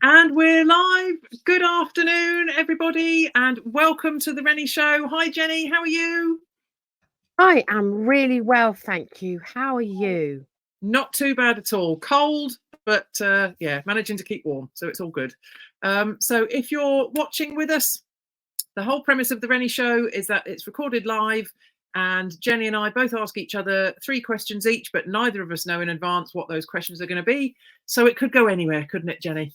And we're live. Good afternoon, everybody, and welcome to the Renny Show. Hi, Jenny. How are you? I am really well, thank you. How are you? Not too bad at all. Cold, but yeah, managing to keep warm, so it's all good. So if you're watching with us, the whole premise of the Renny Show is that it's recorded live, and Jenny and I both ask each other 3 questions each, but neither of us know in advance what those questions are going to be. So it could go anywhere, couldn't it, Jenny?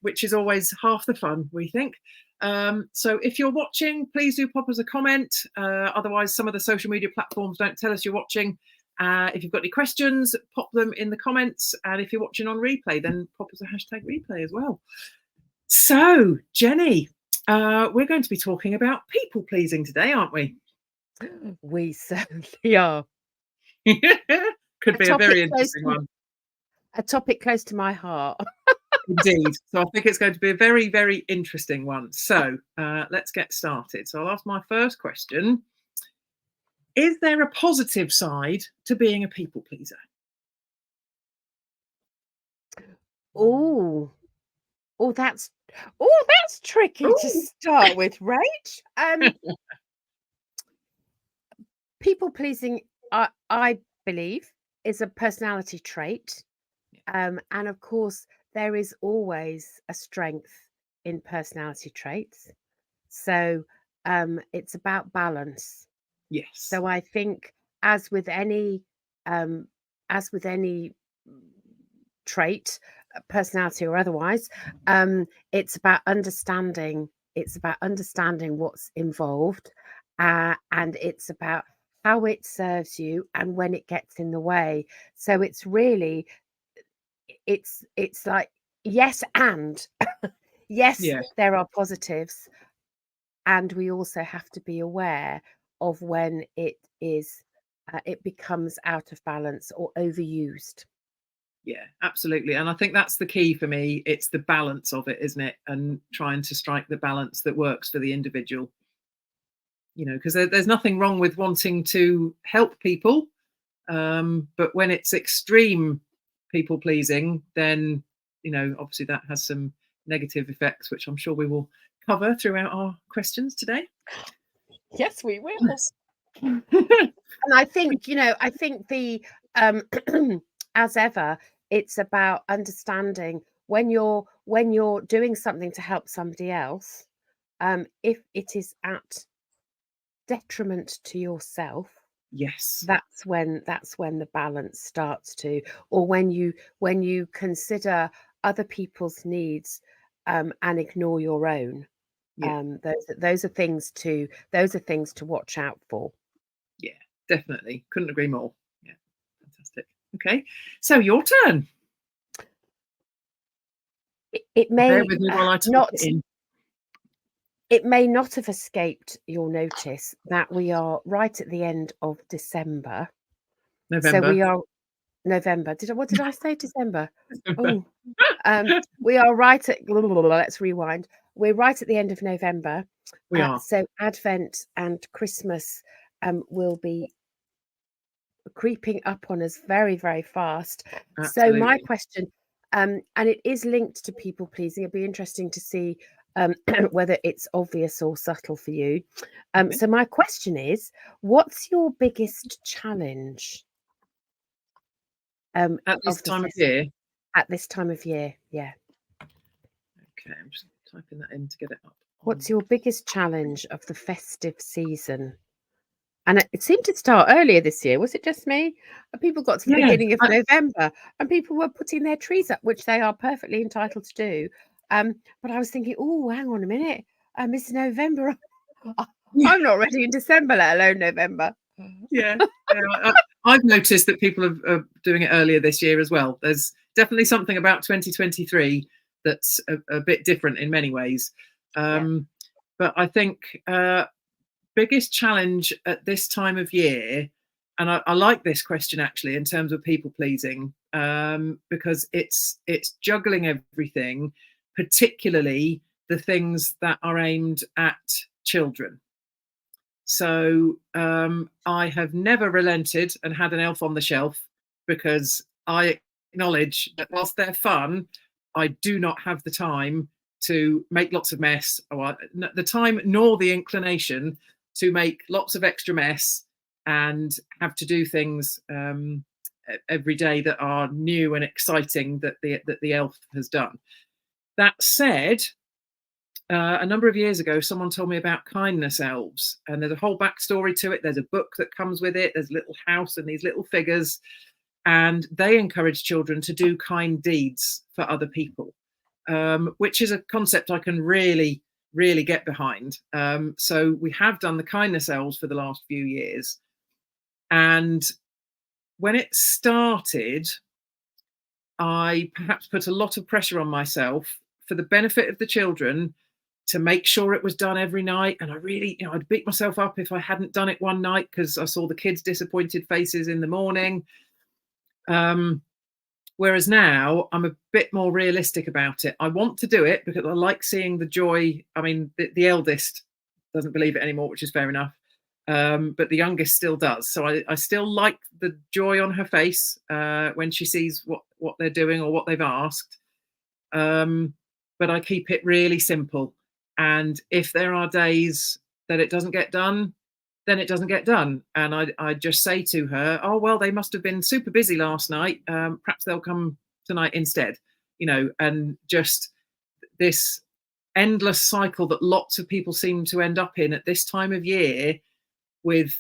Which is always half the fun, we think. So if you're watching, please do pop us a comment. Otherwise, some of the social media platforms don't tell us you're watching. If you've got any questions, pop them in the comments. And if you're watching on replay, then pop us a hashtag replay as well. So, Jenny, we're going to be talking about people pleasing today, aren't we? We certainly are. Could be a very interesting one. A topic close to my heart. Indeed. So I think it's going to be a very, very interesting one. So let's get started. So I'll ask my first question. Is there a positive side to being a people pleaser? Oh, that's tricky to start with, Rach. People pleasing, I believe, is a personality trait. And of course, there is always a strength in personality traits. So it's about balance. Yes. So I think, as with any trait, personality or otherwise, it's about understanding. It's about understanding what's involved, and it's about how it serves you and when it gets in the way. So it's really, it's like yes, and yes, Yeah. there are positives, and we also have to be aware of when it becomes out of balance or overused. Yeah, absolutely. And I think that's the key for me. It's the balance of it, isn't it? And trying to strike the balance that works for the individual. You know, because there's nothing wrong with wanting to help people. But when it's extreme people pleasing, then, you know, obviously that has some negative effects, which I'm sure we will cover throughout our questions today. Yes, we will. And I think, the as ever, it's about understanding when you're doing something to help somebody else, if it is at detriment to yourself. Yes. That's when the balance starts to, or when you consider other people's needs and ignore your own. Yeah. Those are things to watch out for. Yeah, definitely. Couldn't agree more. Yeah, fantastic. Okay, so your turn. It may Bear with me while I type it in. It may not have escaped your notice that we are right at the end of December. November. So we are November. What did I say? December. Oh, we are right at. Let's rewind. We're right at the end of November. We are. So Advent and Christmas will be creeping up on us very, very fast. Absolutely. So my question, and it is linked to people pleasing. It'd be interesting to see whether it's obvious or subtle for you. Okay. So my question is, what's your biggest challenge? At this time of year? At this time of year, yeah. Okay, I'm just typing that in to get it up. What's your biggest challenge of the festive season? And it seemed to start earlier this year. Was it just me? People got to the beginning of November and people were putting their trees up, which they are perfectly entitled to do. But I was thinking, oh, hang on a minute. It's November. I'm not ready in December, let alone November. Yeah. I've noticed that people are doing it earlier this year as well. There's definitely something about 2023 that's a bit different in many ways. But I think biggest challenge at this time of year, and I like this question actually in terms of people pleasing, because it's juggling everything, particularly the things that are aimed at children. So I have never relented and had an elf on the shelf, because I acknowledge that whilst they're fun, I do not have the time to make lots of mess, or the time nor the inclination to make lots of extra mess and have to do things every day that are new and exciting that the elf has done. That said, a number of years ago, someone told me about kindness elves, and there's a whole backstory to it. There's a book that comes with it. There's a little house and these little figures, and they encourage children to do kind deeds for other people, which is a concept I can really, really get behind. So we have done the kindness elves for the last few years. And when it started, I perhaps put a lot of pressure on myself for the benefit of the children to make sure it was done every night. And I really, I'd beat myself up if I hadn't done it one night because I saw the kids' disappointed faces in the morning. Whereas now I'm a bit more realistic about it. I want to do it because I like seeing the joy. I mean, the eldest doesn't believe it anymore, which is fair enough. But the youngest still does. So I still like the joy on her face when she sees what they're doing or what they've asked. But I keep it really simple. And if there are days that it doesn't get done, then it doesn't get done. And I just say to her, oh, well, they must have been super busy last night. Perhaps they'll come tonight instead, and just this endless cycle that lots of people seem to end up in at this time of year, with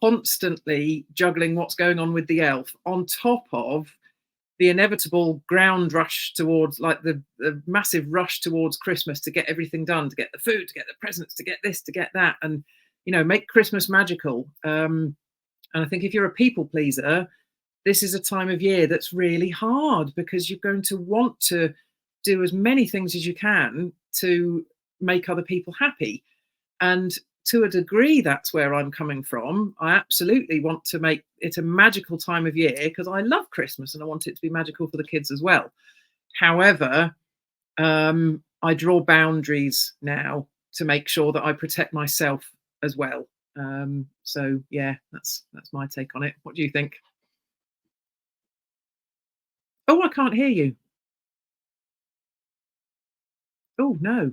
constantly juggling what's going on with the elf on top of the inevitable ground rush towards, like the massive rush towards Christmas to get everything done, to get the food, to get the presents, to get this, to get that, and make Christmas magical. And I think if you're a people pleaser, this is a time of year that's really hard because you're going to want to do as many things as you can to make other people happy. And to a degree, that's where I'm coming from. I absolutely want to make it a magical time of year because I love Christmas and I want it to be magical for the kids as well. However, I draw boundaries now to make sure that I protect myself as well. So yeah, that's my take on it. What do you think? Oh, I can't hear you. Oh no.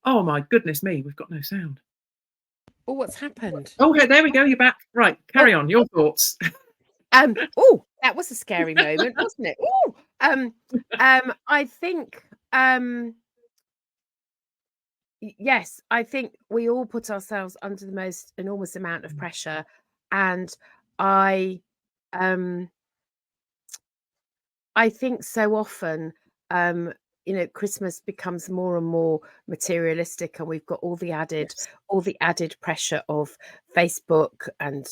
Oh my goodness me, we've got no sound. Oh, what's happened? Oh, there we go. You're back. Right, carry on. Your thoughts. Oh, that was a scary moment, wasn't it? Oh, I think, yes, I think we all put ourselves under the most enormous amount of pressure, and I, I think so often, Christmas becomes more and more materialistic, and we've got all the Yes. added pressure of Facebook and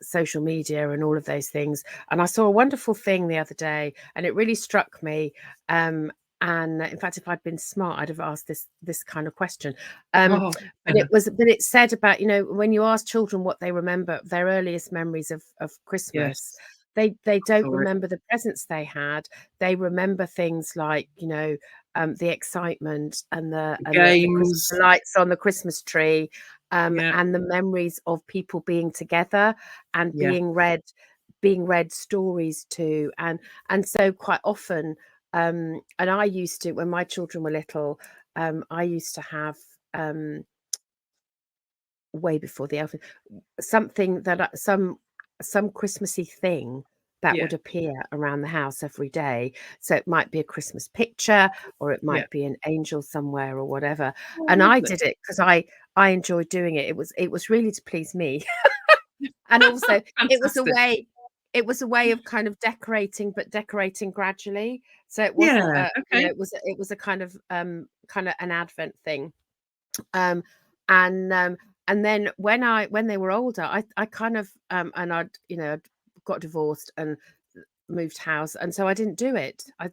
social media and all of those things. And I saw a wonderful thing the other day, and it really struck me. And in fact, if I'd been smart, I'd have asked this kind of question. Oh, But it said about, when you ask children what they remember, their earliest memories of Christmas, yes. they don't Sorry. remember the presents they had. They remember things like, the excitement and the Christmas Games. lights on the Christmas tree, Yeah. and the memories of people being together and Yeah. being read stories to. And so quite often, and I used to, when my children were little, I used to have, way before the elf, something that some Christmassy thing that Yeah. would appear around the house every day. So it might be a Christmas picture, or it Yeah. might be an angel somewhere or whatever. Oh, And I lovely. did it because I enjoyed doing it. It was really to please me. And also Fantastic. it was a way of kind of decorating, but decorating gradually. So it wasn't Yeah. Okay. it was a kind of an Advent thing. Um, and then when they were older, I kind of and I'd got divorced and moved house, and so I didn't do it. And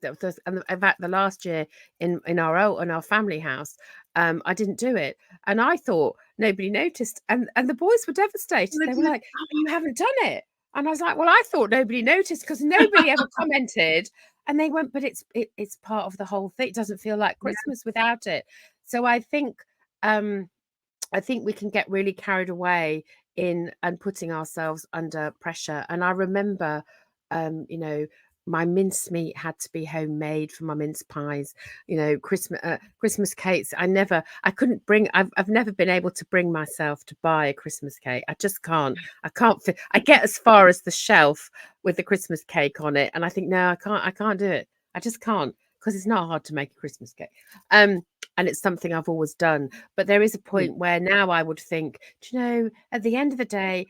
in fact, the last year in our family house, I didn't do it, and I thought nobody noticed, and the boys were devastated. They were like, "Oh, you haven't done it," and I was like, "Well, I thought nobody noticed because nobody ever commented." And they went, "But it's part of the whole thing. It doesn't feel like Yeah. Christmas without it." So I think we can get really carried away in and putting ourselves under pressure. And I remember, um, you know, my mincemeat had to be homemade for my mince pies, you know, Christmas cakes. I couldn't bring, I've never been able to bring myself to buy a Christmas cake. I just can't. I get as far as the shelf with the Christmas cake on it, and I think, no, I can't do it. I just can't, because it's not hard to make a Christmas cake. And it's something I've always done. But there is a point where now I would think, do you know, at the end of the day,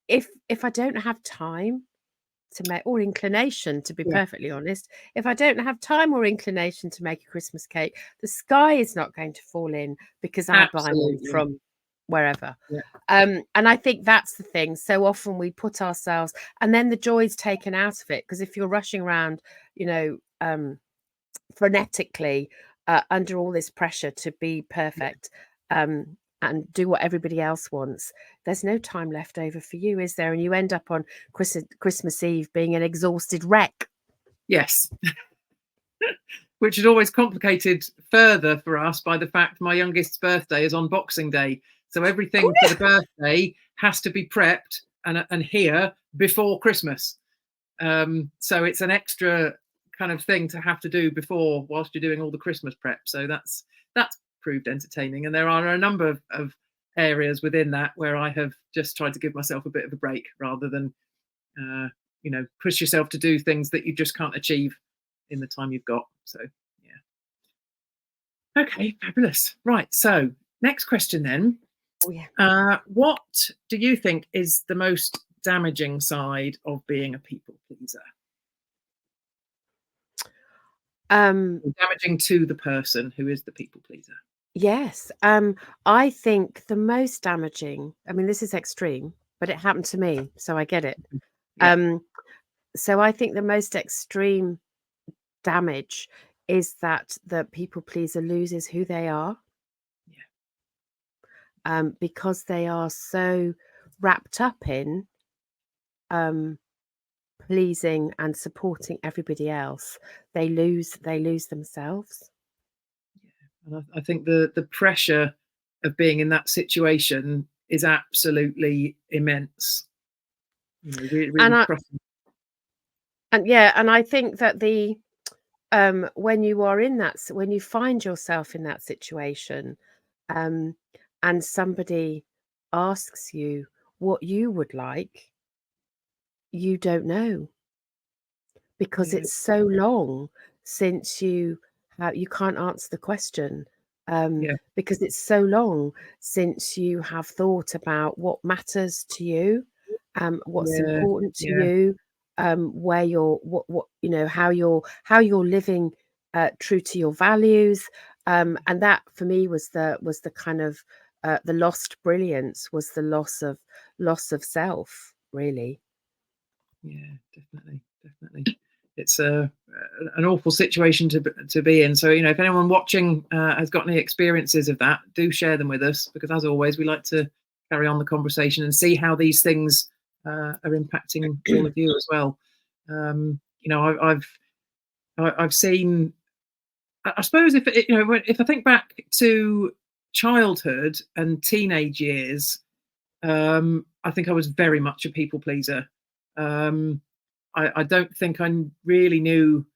if I don't have time to make, or inclination, to be perfectly honest, if I don't have time or inclination to make a Christmas cake, the sky is not going to fall in because I buy one from wherever. And I think that's the thing. So often we put ourselves, and then the joy's taken out of it, because if you're rushing around, you know, frenetically under all this pressure to be perfect, and do what everybody else wants, there's no time left over for you, is there? And you end up on Christmas Eve being an exhausted wreck. Yes. Which is always complicated further for us by the fact my youngest's birthday is on Boxing Day. So everything for the birthday has to be prepped and here before Christmas. So it's an extra kind of thing to have to do before, whilst you're doing all the Christmas prep. So that's proved entertaining. And there are a number of areas within that where I have just tried to give myself a bit of a break, rather than, you know, push yourself to do things that you just can't achieve in the time you've got. So, yeah. Okay, fabulous. Right. So next question then. Oh, yeah. What do you think is the most damaging side of being a people pleaser? Damaging to the person who is the people pleaser. Yes. I think the most damaging, I mean, this is extreme, but it happened to me, so I get it. So I think the most extreme damage is that the people pleaser loses who they are. Because they are so wrapped up in pleasing and supporting everybody else, they lose themselves. And I think the pressure of being in that situation is absolutely immense. You know, really and I think that the when you are in that, when you find yourself in that situation, and somebody asks you what you would like, you don't know, because it's so long since you can't answer the question, because it's so long since you have thought about what matters to you, what's important to you, where you're, what you know, how you're living true to your values, and that for me was the kind of the lost brilliance, was the loss of self, really. Yeah, definitely. It's an awful situation to be in. So, you know, if anyone watching has got any experiences of that, do share them with us, because as always, we like to carry on the conversation and see how these things are impacting all of you as well. You know, I've seen, I suppose, if I think back to childhood and teenage years, I think I was very much a people pleaser. I don't think I really knew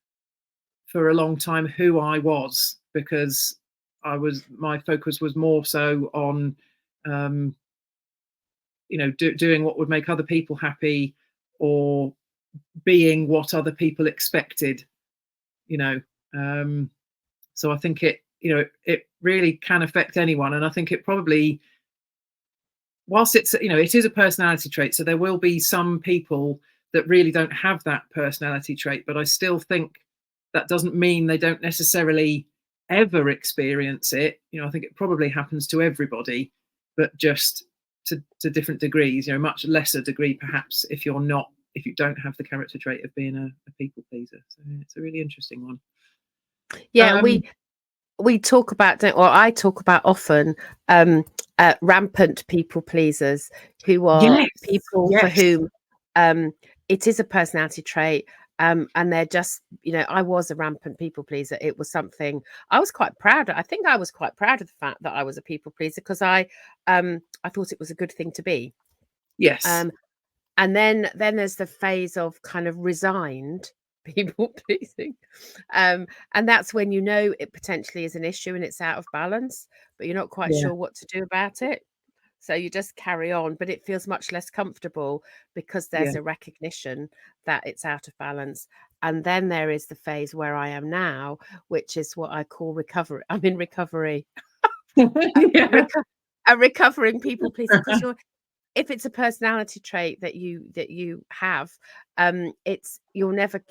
for a long time who I was, because my focus was more so on, you know, doing what would make other people happy, or being what other people expected, you know. So I think it really can affect anyone. And I think it probably, whilst it's, you know, it is a personality trait, so there will be some people that really don't have that personality trait, but I still think that doesn't mean they don't necessarily ever experience it. You know, I think it probably happens to everybody, but just to different degrees, you know, much lesser degree perhaps if you don't have the character trait of being a people pleaser. So it's a really interesting one. Yeah, and we talk about, or I talk about often, rampant people pleasers, who are people for whom it is a personality trait, and they're just, you know, I was a rampant people pleaser. It was something I was quite proud of. I think I was quite proud of the fact that I was a people pleaser, because I thought it was a good thing to be. Yes. And then there's the phase of kind of resigned, people pleasing. And that's when you know it potentially is an issue and it's out of balance, but you're not quite Yeah. sure what to do about it. So you just carry on, but it feels much less comfortable because Yeah. there's a recognition that it's out of balance. And then there is the phase where I am now, which is what I call recovery. I'm in recovery. Yeah. A recovering people pleaser, because you're, if it's a personality trait that you have, it's, you're never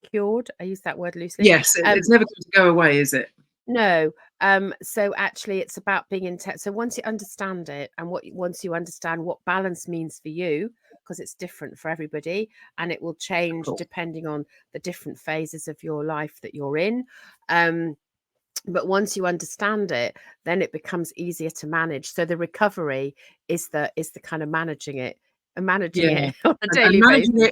cured. I use that word loosely. Yes, it's never going to go away, is it? No. So actually it's about being in touch. So once you understand it, and once you understand what balance means for you, because it's different for everybody and it will change Cool. depending on the different phases of your life that you're in. But once you understand it, then it becomes easier to manage. So the recovery is the kind of managing it and managing Yeah. it on a And daily basis.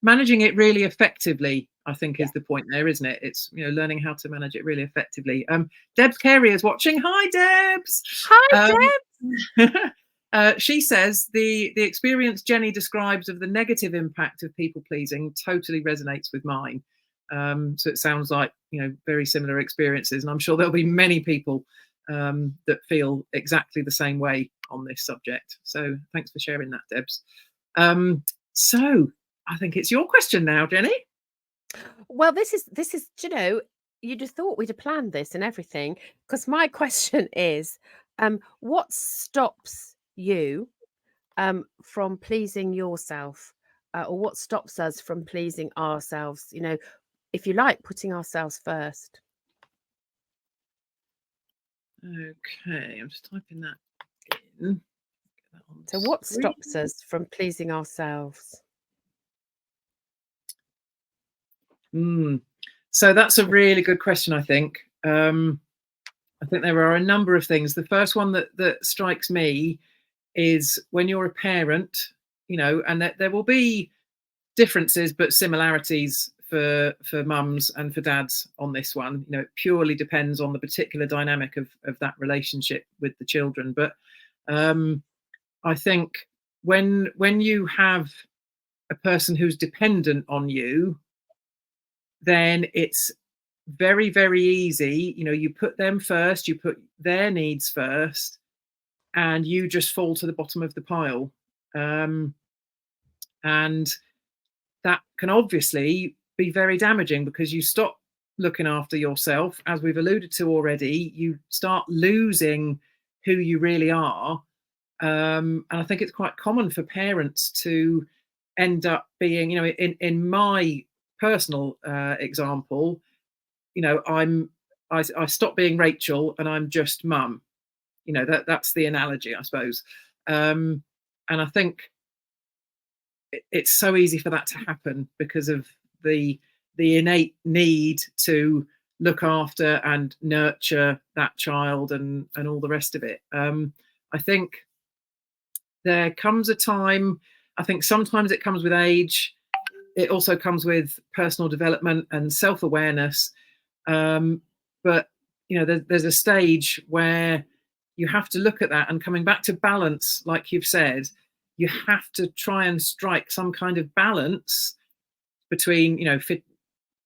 managing it really effectively, I think, Yeah. is the point there, isn't it? It's, learning how to manage it really effectively. Debs Carey is watching. Hi, Debs. Hi, Deb. She says the experience Jenny describes of the negative impact of people pleasing totally resonates with mine. So it sounds like, very similar experiences, and I'm sure there'll be many people that feel exactly the same way on this subject. So thanks for sharing that, Debs. So I think it's your question now, Jenny. Well, this is, you'd have thought we'd have planned this and everything, because my question is, what stops you from pleasing yourself, or what stops us from pleasing ourselves? If you like, putting ourselves first. Okay, I'm just typing that in. Get that on So, the what screen. stops us from pleasing ourselves? So that's a really good question, I think. I think there are a number of things. The first one that strikes me is when you're a parent, and there will be differences but similarities for mums and for dads on this one. It purely depends on the particular dynamic of that relationship with the children. But I think when you have a person who's dependent on you, then it's very, very easy. You put them first, you put their needs first, and you just fall to the bottom of the pile. And that can obviously be very damaging, because you stop looking after yourself. As we've alluded to already, you start losing who you really are. And I think it's quite common for parents to end up being, in my personal example, I stop being Rachel and I'm just mum. That's the analogy, I suppose. And I think it's so easy for that to happen because of the innate need to look after and nurture that child and all the rest of it. I think there comes a time, I think sometimes it comes with age. It also comes with personal development and self-awareness. But there's a stage where you have to look at that, and coming back to balance, like you've said, you have to try and strike some kind of balance between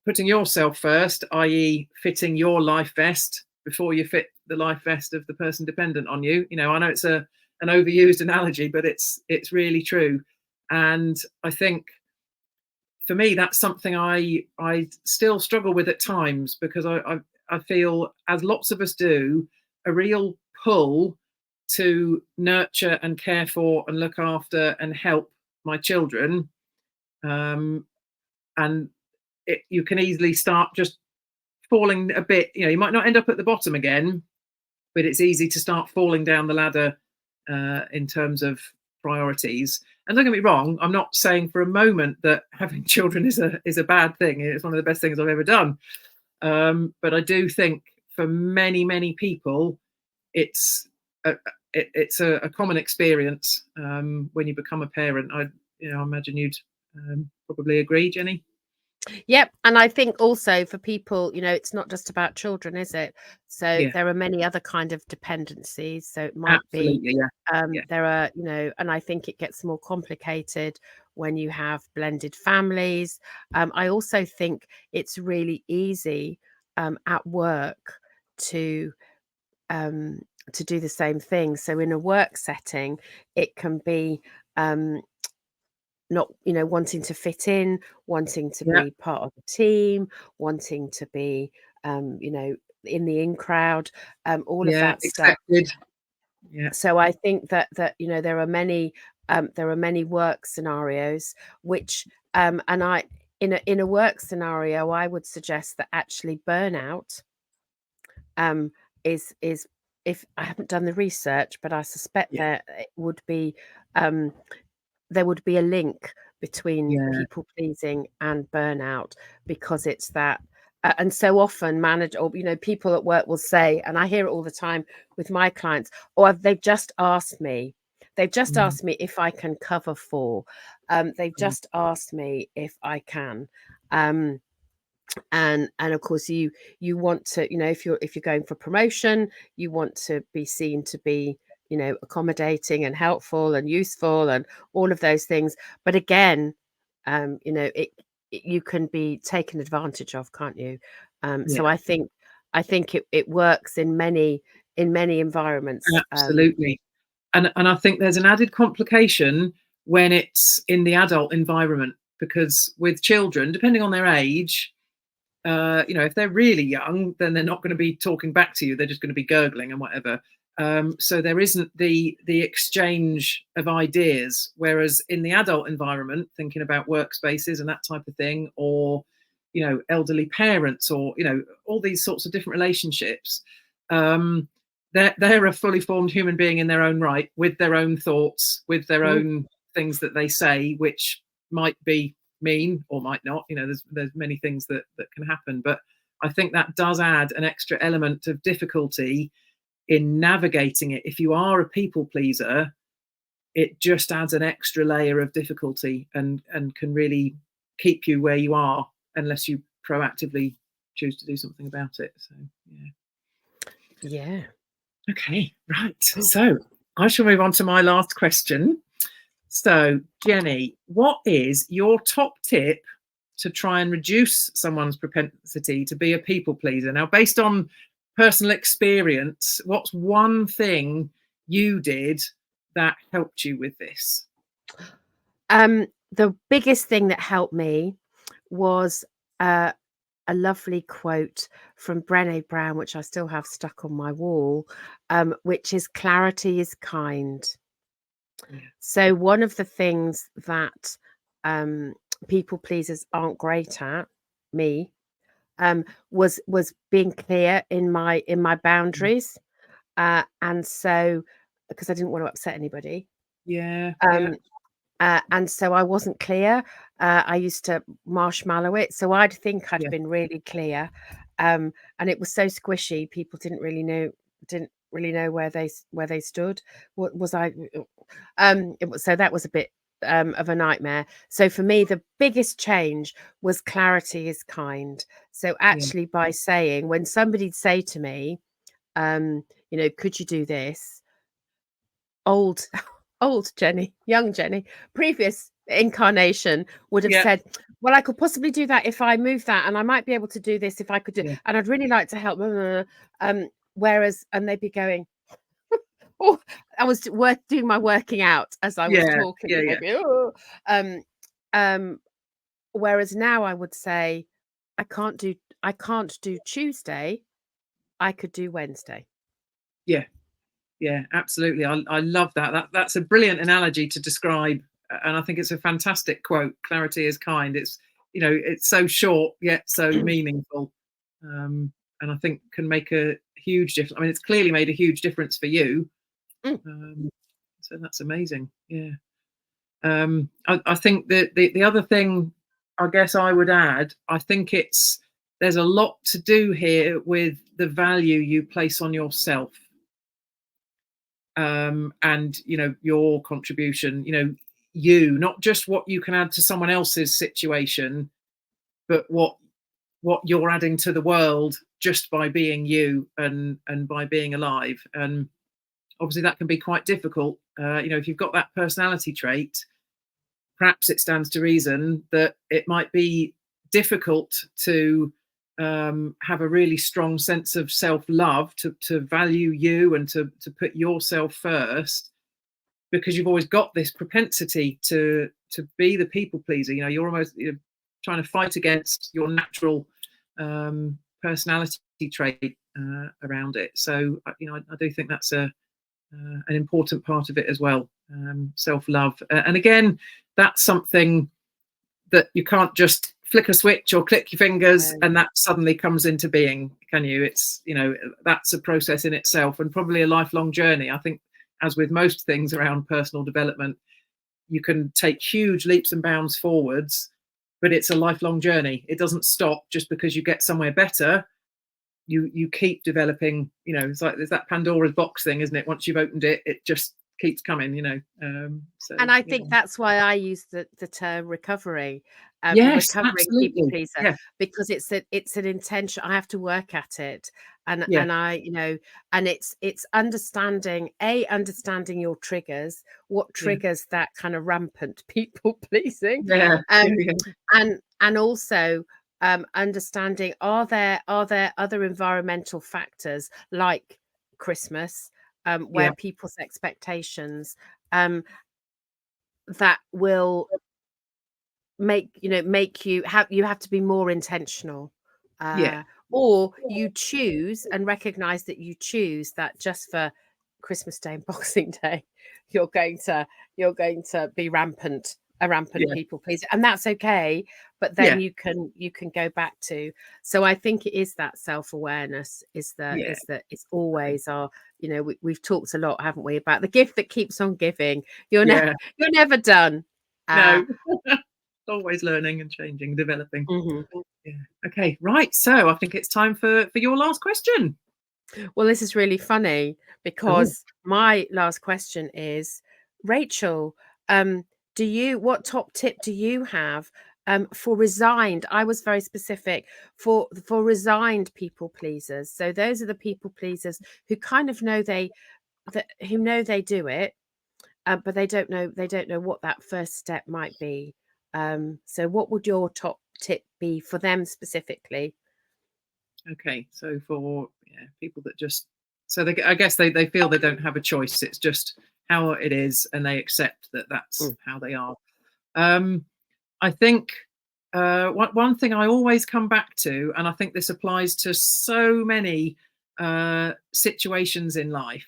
putting yourself first, i.e. fitting your life vest before you fit the life vest of the person dependent on you. I know it's an overused analogy, but it's really true. And I think for me, that's something I still struggle with at times, because I feel, as lots of us do, a real pull to nurture and care for and look after and help my children. And you can easily start just falling a bit. You might not end up at the bottom again, but it's easy to start falling down the ladder in terms of priorities. And don't get me wrong, I'm not saying for a moment that having children is a bad thing. It's one of the best things I've ever done. But I do think for many people, it's a common experience when you become a parent. I imagine you'd probably agree, Jenny. Yep, and I think also for people, it's not just about children, is it? So Yeah, there are many other kind of dependencies. So it might be absolutely. Yeah, yeah, there are, and I think it gets more complicated when you have blended families. I also think it's really easy at work to um, to do the same thing. So in a work setting, it can be not wanting to fit in, wanting to yeah, be part of a team, wanting to be in the in crowd, all of yeah. that stuff. Accepted. Yeah, So I think that there are many work scenarios which and I in a work scenario I would suggest that actually burnout um is if I haven't done the research, but I suspect yeah, that it would be um there would be a link between yeah. people pleasing and burnout, because it's that and so often manage or people at work will say, and I hear it all the time with my clients, or they've just Mm, asked me if I can cover for, they've mm, just asked me if I can, um and of course you want to, if you're going for promotion, you want to be seen to be accommodating and helpful and useful and all of those things. But again, you can be taken advantage of, can't you? So yeah, I think it works in many environments. absolutely. And I think there's an added complication when it's in the adult environment, because with children, depending on their age, if they're really young, then they're not going to be talking back to you. They're just going to be gurgling and whatever. So there isn't the exchange of ideas. Whereas in the adult environment, thinking about workspaces and that type of thing, or elderly parents, or all these sorts of different relationships, um, they're a fully formed human being in their own right, with their own thoughts, with their Mm, own things that they say, which might be mean or might not. There's many things that can happen, but I think that does add an extra element of difficulty in navigating it. If you are a people pleaser, it just adds an extra layer of difficulty, and can really keep you where you are unless you proactively choose to do something about it. So yeah. yeah. Okay, right. So I shall move on to my last question. So, Jenny, what is your top tip to try and reduce someone's propensity to be a people pleaser? Now, based on personal experience, what's one thing you did that helped you with this? The biggest thing that helped me was uh, a lovely quote from Brené Brown, which I still have stuck on my wall, which is clarity is kind. Yeah, So one of the things that um, people pleasers aren't great at, me, was being clear in my boundaries, and so because I didn't want to upset anybody. yeah, yeah, Um, and so I wasn't clear. I used to marshmallow it, so I'd think I'd yeah, been really clear, and it was so squishy. People didn't really know where they stood. What was I? So that was a bit of a nightmare. So for me, the biggest change was clarity is kind. So yeah, actually, by saying, when somebody'd say to me, could you do this? Old old Jenny, young Jenny, previous incarnation would have yeah, said, "Well, I could possibly do that if I move that, and I might be able to do this if I could do, yeah, and I'd really like to help." Whereas, and they'd be going, "Oh," I was doing my working out as I was yeah, talking, yeah, and yeah, they'd be, "Oh," um, um, whereas now I would say, I can't do Tuesday. I could do Wednesday." yeah. Yeah, absolutely. I love that. That's a brilliant analogy to describe, and I think it's a fantastic quote. Clarity is kind. It's so short yet so meaningful, and I think can make a huge difference. I mean, it's clearly made a huge difference for you. Mm. Um, so that's amazing. Yeah. I think that the other thing, I guess I would add, I think there's a lot to do here with the value you place on yourself, and your contribution, you not just what you can add to someone else's situation, but what you're adding to the world just by being you and by being alive. And obviously that can be quite difficult. If you've got that personality trait, perhaps it stands to reason that it might be difficult to have a really strong sense of self-love, to value you and to put yourself first, because you've always got this propensity to be the people pleaser. You're almost trying to fight against your natural personality trait around it. So I do think that's an important part of it as well. Self-love, and again, that's something that you can't just flick a switch or click your fingers and that suddenly comes into being, can you? It's that's a process in itself, and probably a lifelong journey. I think, as with most things around personal development, you can take huge leaps and bounds forwards, but it's a lifelong journey. It doesn't stop just because you get somewhere better. You keep developing. It's like there's that Pandora's box thing, isn't it? Once you've opened it, it just keeps coming. And I think that's why I use the term recovery. Yes, recovering people pleaser, yeah. because it's an intention. I have to work at it, and I and it's understanding your triggers, what triggers that kind of rampant people pleasing, and also understanding, are there other environmental factors like Christmas, where people's expectations that will make you have to be more intentional, or you choose and recognize that you choose that just for Christmas Day and Boxing Day you're going to be a rampant people pleaser, and that's okay. But then you can go back to, so I think it is that self-awareness is that it's always our, we've talked a lot, haven't we, about the gift that keeps on giving. You're never done. No. Always learning and changing, developing. Okay, right, so I think it's time for your last question. Well, this is really funny because my last question is, Rachel, what top tip do you have for resigned? I was very specific for resigned people pleasers. So those are the people pleasers who kind of know they do it, but they don't know what that first step might be. So what would your top tip be for them specifically? Okay, so for people that just, I guess they feel they don't have a choice. It's just how it is, and they accept that that's how they are. I think one thing I always come back to, and I think this applies to so many situations in life,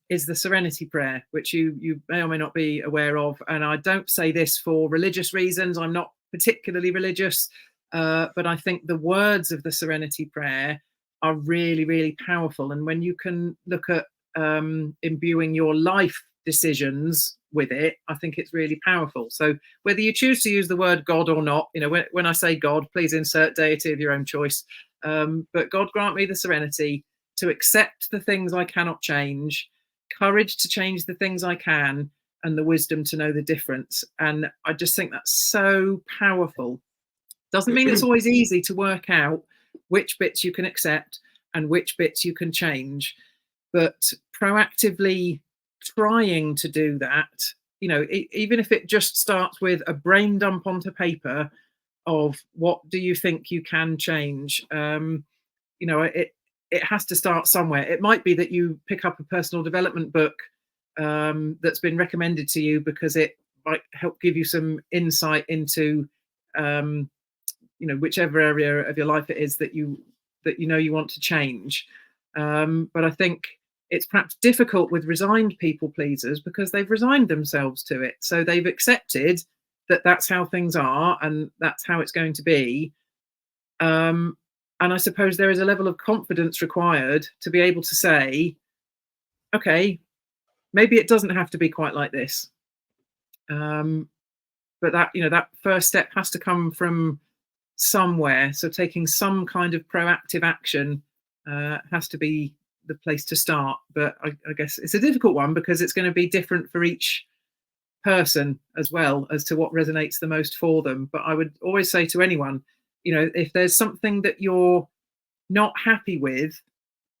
is the serenity prayer, which you may or may not be aware of. And I don't say this for religious reasons. I'm not particularly religious, but I think the words of the serenity prayer are really, really powerful. And when you can look at imbuing your life decisions with it, I think it's really powerful. So whether you choose to use the word God or not, when I say God, please insert deity of your own choice. But God grant me the serenity to accept the things I cannot change, courage to change the things I can, and the wisdom to know the difference. And I just think that's so powerful. Doesn't mean it's always easy to work out which bits you can accept and which bits you can change, but proactively trying to do that, even if it just starts with a brain dump onto paper of what do you think you can change. It has to start somewhere. It might be that you pick up a personal development book that's been recommended to you because it might help give you some insight into whichever area of your life it is that you want to change. But I think it's perhaps difficult with resigned people pleasers because they've resigned themselves to it. So they've accepted that that's how things are and that's how it's going to be. And I suppose there is a level of confidence required to be able to say, okay, maybe it doesn't have to be quite like this. But that first step has to come from somewhere. So taking some kind of proactive action has to be the place to start. But I guess it's a difficult one because it's going to be different for each person as well as to what resonates the most for them. But I would always say to anyone, if there's something that you're not happy with,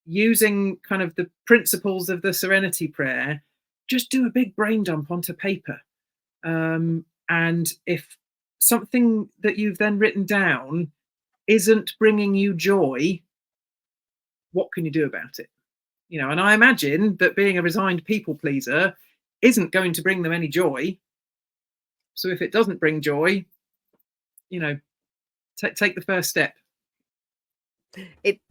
using kind of the principles of the Serenity Prayer, just do a big brain dump onto paper. And if something that you've then written down isn't bringing you joy, what can you do about it? And I imagine that being a resigned people pleaser isn't going to bring them any joy. So if it doesn't bring joy, take the first step.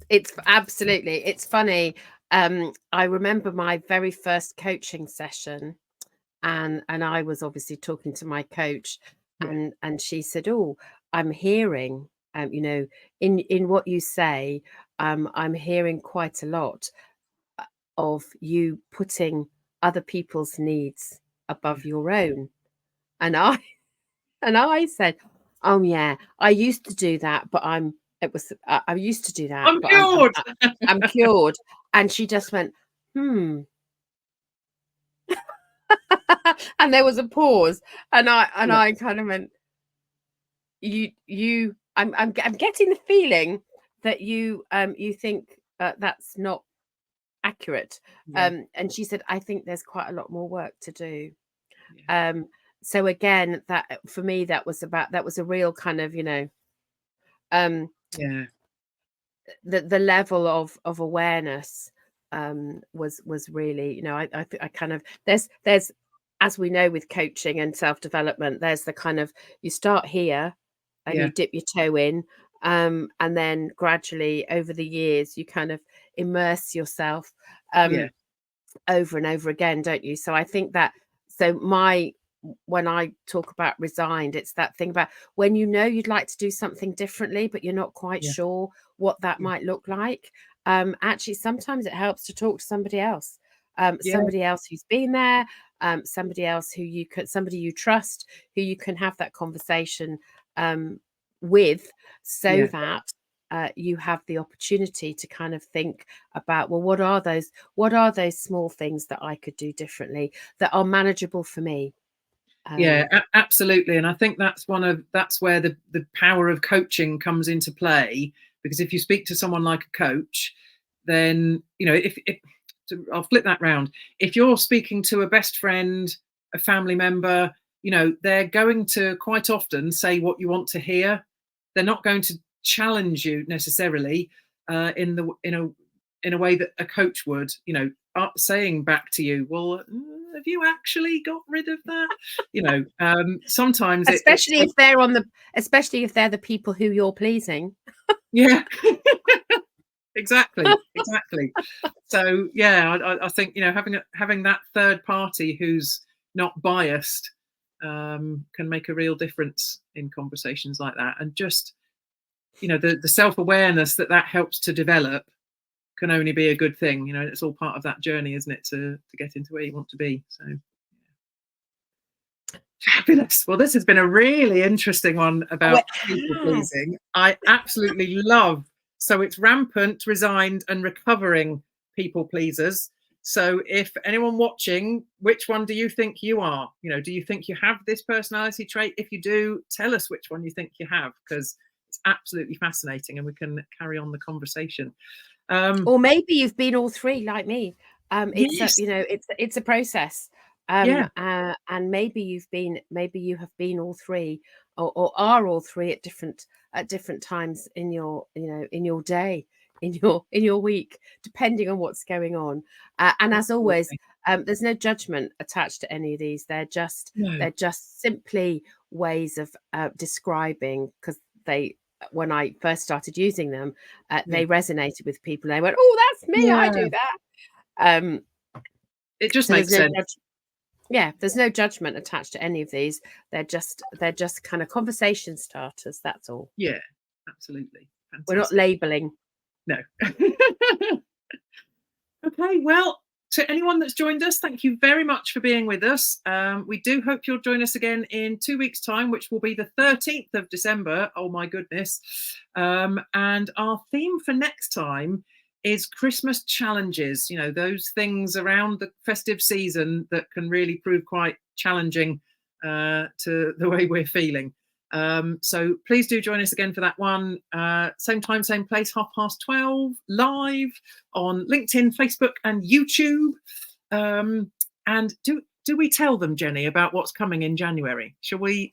It's absolutely, it's funny. I remember my very first coaching session, and I was obviously talking to my coach, and she said, "Oh, I'm hearing, in what you say, I'm hearing quite a lot of you putting other people's needs above your own." And I said, "Oh yeah, I used to do that, but I used to do that, I'm but cured. I'm cured." And she just went, "Hmm." And there was a pause, and I kind of went, I'm getting the feeling that you think that's not accurate. And she said, "I think there's quite a lot more work to do." So again, that for me, that was a real kind of, the level of awareness was really, I kind of, there's as we know with coaching and self-development, there's the kind of, you start here and you dip your toe in, and then gradually over the years you kind of immerse yourself over and over again, don't you? So I think that, when I talk about resigned, it's that thing about when you'd like to do something differently, but you're not quite sure what that might look like. Actually, sometimes it helps to talk to somebody else, somebody else who's been there, somebody else somebody you trust, who you can have that conversation with, so that you have the opportunity to kind of think about, well, what are those small things that I could do differently that are manageable for me? Absolutely. And I think that's where the power of coaching comes into play, because if you speak to someone like a coach, then if I'll flip that round. If you're speaking to a best friend, a family member, they're going to quite often say what you want to hear. They're not going to challenge you necessarily in a way that a coach would, saying back to you, well, have you actually got rid of that? Sometimes especially if they're the people who you're pleasing. Exactly. So I think having that third party who's not biased can make a real difference in conversations like that. And just the self-awareness that helps to develop can only be a good thing. It's all part of that journey, isn't it, to get into where you want to be. So fabulous. Well, this has been a really interesting one about people pleasing. I absolutely love. So it's rampant, resigned, and recovering people pleasers. So if anyone watching, which one do you think you are? Do you think you have this personality trait? If you do, tell us which one you think you have, because it's absolutely fascinating and we can carry on the conversation. Or maybe you've been all three like me. It's a process. And maybe you have been all three, or are all three at different times in your day, in your week, depending on what's going on. And as always, there's no judgment attached to any of these. They're just simply ways of describing, because when I first started using them, they resonated with people. They went, "Oh, that's me. I do that." It just makes sense. There's no judgment attached to any of these. They're just kind of conversation starters. That's all. Yeah, absolutely. Fantastic. We're not labeling. No. Okay, well, to anyone that's joined us, thank you very much for being with us. We do hope you'll join us again in 2 weeks' time, which will be the 13th of December. Oh my goodness. And our theme for next time is Christmas challenges, those things around the festive season that can really prove quite challenging to the way we're feeling. So please do join us again for that one. Same time, same place, 12:30, live on LinkedIn, Facebook, and YouTube. And do we tell them, Jenny, about what's coming in January? Shall we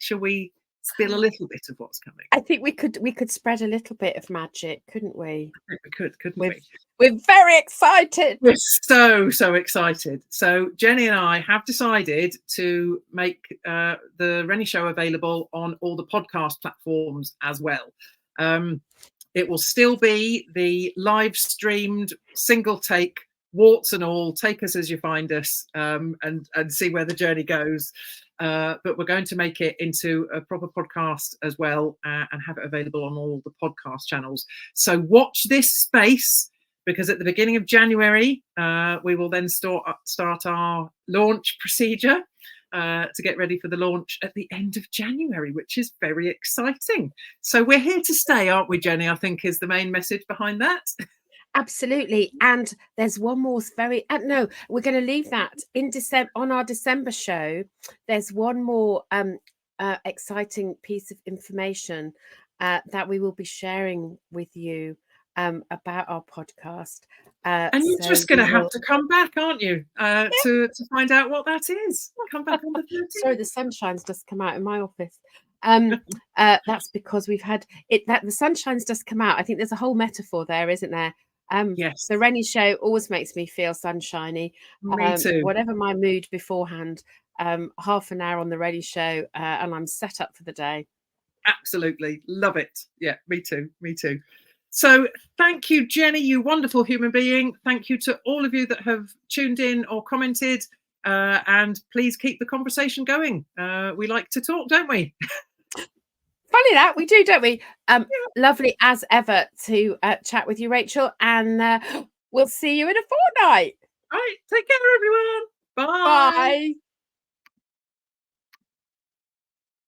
spill a little bit of what's coming? I think we could spread a little bit of magic, couldn't we? I think we could, couldn't we? We're very excited. We're so excited. So Jenny and I have decided to make the Renny Show available on all the podcast platforms as well. It will still be the live streamed single take, warts and all, take us as you find us, and see where the journey goes. But we're going to make it into a proper podcast as well, and have it available on all the podcast channels. So watch this space, because at the beginning of January, we will then start our launch procedure to get ready for the launch at the end of January, which is very exciting. So we're here to stay, aren't we, Jenny? I think is the main message behind that. Absolutely. And there's one more very no, we're going to leave that in December on our December show. There's one more exciting piece of information that we will be sharing with you about our podcast. And you're just going to have to come back, aren't you, to find out what that is. Come back on the 13th. Sorry, the sunshine's just come out in my office. That's because we've had it. That the sunshine's just come out. I think there's a whole metaphor there, isn't there? Yes. The Renny Show always makes me feel sunshiny. Me too. Whatever my mood beforehand, half an hour on the Renny Show, and I'm set up for the day. Absolutely. Love it. Yeah, me too. Me too. So thank you, Jenny, you wonderful human being. Thank you to all of you that have tuned in or commented. And please keep the conversation going. We like to talk, don't we? Funny that we do, don't we? Lovely as ever to chat with you, Rachel, and we'll see you in a fortnight. All right, take care, everyone. Bye. Bye.